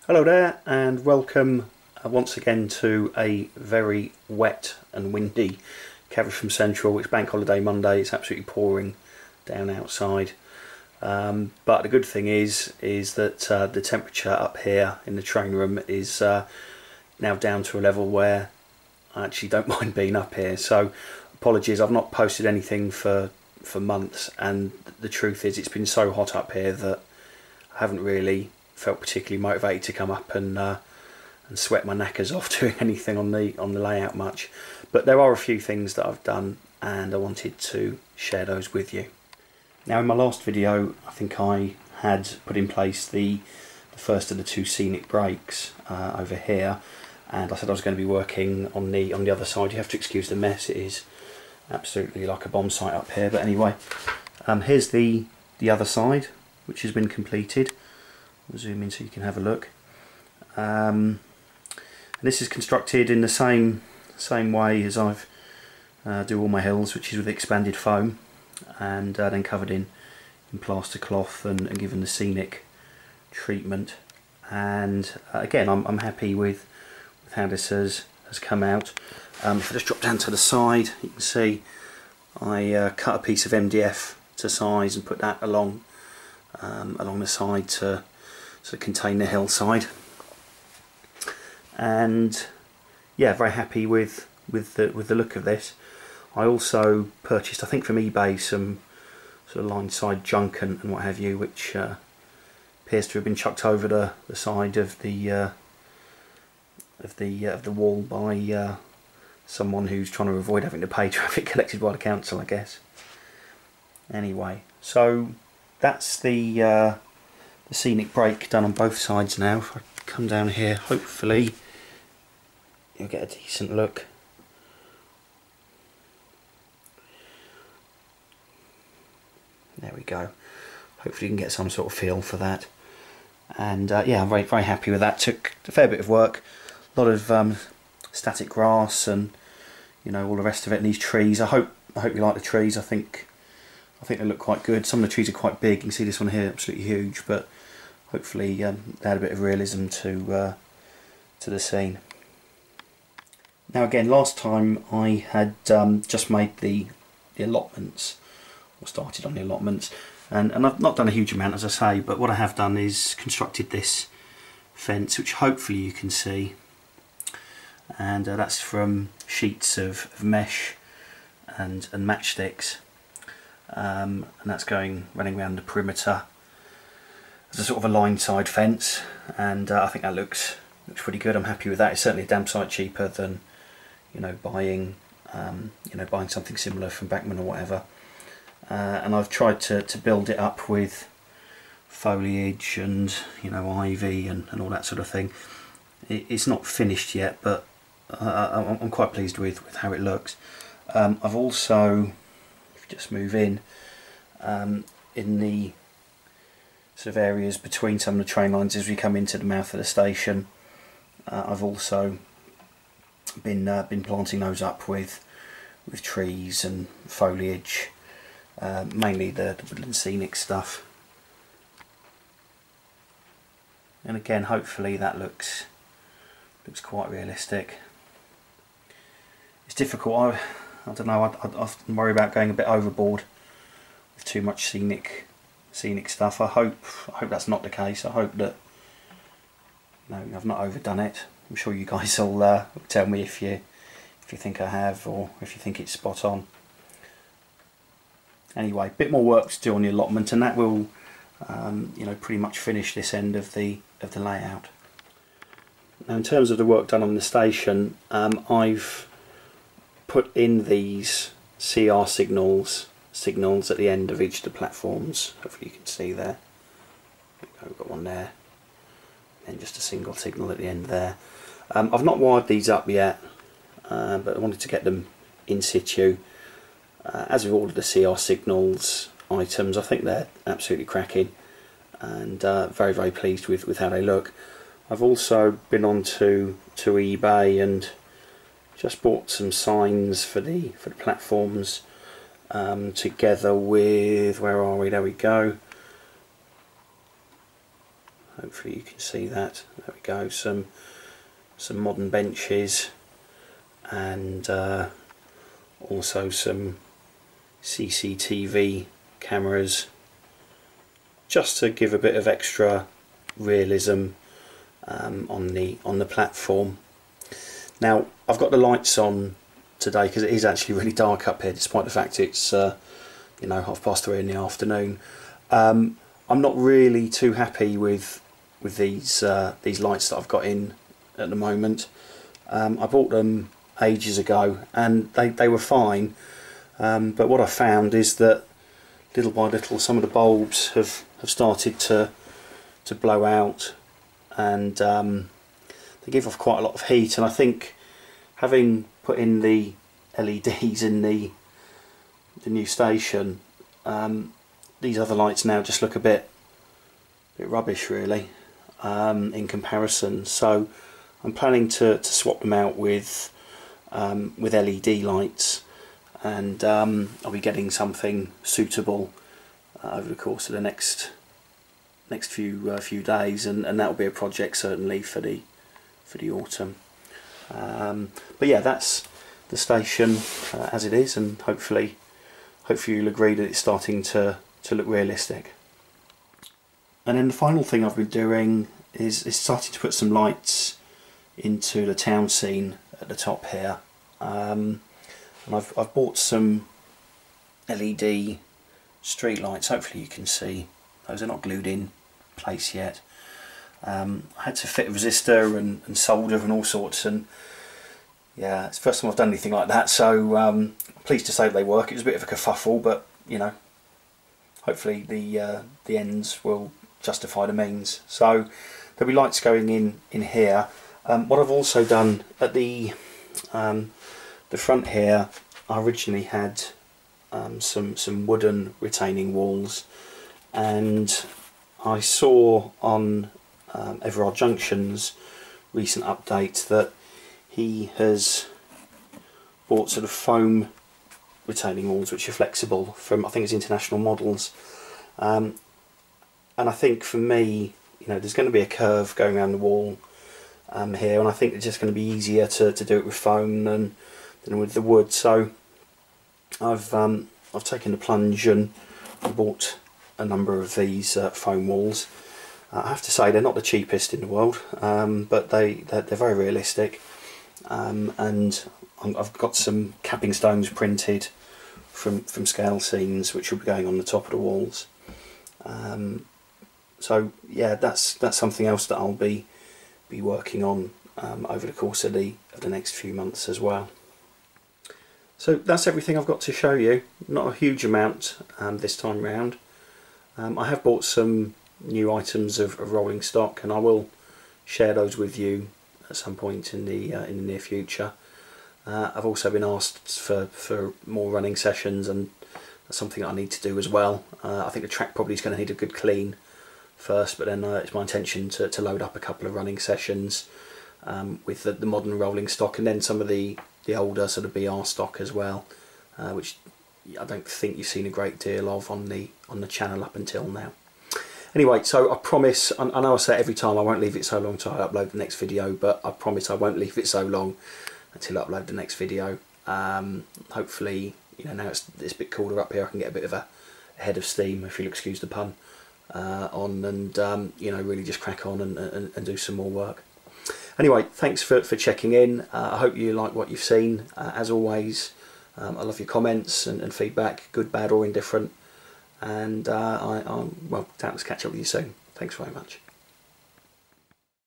Hello there and welcome once again to a very wet and windy Caversham Central. It's Bank Holiday Monday, it's absolutely pouring down outside. But the good thing is that the temperature up here in the train room is now down to a level where I actually don't mind being up here. So apologies, I've not posted anything for months, and the truth is it's been so hot up here that I haven't really felt particularly motivated to come up and sweat my knackers off doing anything on the layout much. But there are a few things that I've done and I wanted to share those with you. Now, in my last video I think I had put in place the first of the two scenic breaks over here, and I said I was going to be working on the other side. You have to excuse the mess, it is absolutely like a bomb site up here. But anyway, here's the other side, which has been completed. I'll zoom in so you can have a look. And this is constructed in the same way as I've do all my hills, which is with expanded foam and then covered in plaster cloth and given the scenic treatment. And again, I'm happy with how this has come out. If I just drop down to the side, you can see I cut a piece of MDF to size and put that along the side to contain the hillside. And yeah, very happy with the look of this. I also purchased, I think from eBay, some sort of line side junk and what have you, which appears to have been chucked over the side of the wall by someone who's trying to avoid having to pay traffic collected by the council, I guess. Anyway, so that's the scenic break done on both sides now. If I come down here, hopefully you'll get a decent look. There we go. Hopefully you can get some sort of feel for that. And yeah, I'm very happy with that. Took a fair bit of work, a lot of static grass and all the rest of it, and these trees. I hope you like the trees. I think they look quite good. Some of the trees are quite big. You can see this one here, absolutely huge, but hopefully they add a bit of realism to the scene. Now again, last time I had just made the allotments, or started on the allotments, and I've not done a huge amount, as I say, but what I have done is constructed this fence, which hopefully you can see, and that's from sheets of mesh and matchsticks. And that's running around the perimeter as a sort of a line side fence, and I think that looks pretty good. I'm happy with that. It's certainly a damn sight cheaper than buying something similar from Bachmann or whatever. And I've tried to build it up with foliage and ivy and all that sort of thing. It's not finished yet, but I'm quite pleased with how it looks. I've also, just move in the sort of areas between some of the train lines as we come into the mouth of the station. I've also been planting those up with trees and foliage, mainly the woodland scenic stuff. And again, hopefully that looks quite realistic. It's difficult. I don't know, I often worry about going a bit overboard with too much scenic stuff. I hope that's not the case. I hope that I've not overdone it. I'm sure you guys will tell me if you think I have, or if you think it's spot on. Anyway, a bit more work to do on the allotment, and that will pretty much finish this end of the layout. Now, in terms of the work done on the station, I've put in these CR signals at the end of each of the platforms. Hopefully you can see there. We've got one there, and just a single signal at the end there. I've not wired these up yet, but I wanted to get them in situ. As with all of the CR signals items, I think they're absolutely cracking, and very pleased with how they look. I've also been on to eBay and just bought some signs for the platforms, together with, where are we, there we go, Hopefully you can see that. There we go. Some modern benches, and also some CCTV cameras, just to give a bit of extra realism on the platform. Now I've got the lights on today because it is actually really dark up here, despite the fact it's you know, 3:30 in the afternoon. I'm not really too happy with these lights that I've got in at the moment. I bought them ages ago and they were fine, but what I found is that little by little some of the bulbs have started to blow out, and they give off quite a lot of heat. And I think, having put in the LEDs in the new station, these other lights now just look a bit rubbish really, in comparison. So I'm planning to swap them out with LED lights, and I'll be getting something suitable over the course of the next few days, and that will be a project certainly for the autumn. But yeah, that's the station as it is, and hopefully you'll agree that it's starting to look realistic. And then the final thing I've been doing is starting to put some lights into the town scene at the top here, and I've bought some LED street lights. Hopefully you can see those are not glued in place yet. I had to fit a resistor and solder and all sorts, and yeah, it's the first time I've done anything like that, so I'm pleased to say they work. It was a bit of a kerfuffle, but you know, hopefully the ends will justify the means. So there'll be lights going in here. What I've also done at the front here, I originally had some wooden retaining walls, and I saw on Everard Junction's recent update that he has bought sort of foam retaining walls which are flexible from, I think it's International Models, and I think for me, you know, there's going to be a curve going around the wall here, and I think it's just going to be easier to do it with foam than with the wood. So I've taken the plunge and bought a number of these foam walls. I have to say they're not the cheapest in the world, but they're very realistic, and I've got some capping stones printed from scale scenes which will be going on the top of the walls. So yeah, that's something else that I'll be working on over the course of the next few months as well. So that's everything I've got to show you. Not a huge amount this time round. I have bought some new items of rolling stock, and I will share those with you at some point in the near future. I've also been asked for more running sessions, and that's something I need to do as well. I think the track probably is going to need a good clean first, but then it's my intention to load up a couple of running sessions with the modern rolling stock, and then some of the older sort of BR stock as well, which I don't think you've seen a great deal of on the channel up until now. Anyway, so I promise, I know I say it every time, I won't leave it so long until I upload the next video, but I promise I won't leave it so long until I upload the next video. Hopefully, you know, now it's a bit cooler up here, I can get a bit of a head of steam, if you'll excuse the pun, on, and you know, really just crack on and do some more work. Anyway, thanks for checking in. I hope you like what you've seen. As always, I love your comments and feedback, good, bad or indifferent, and I'll doubtless catch up with you soon. Thanks very much.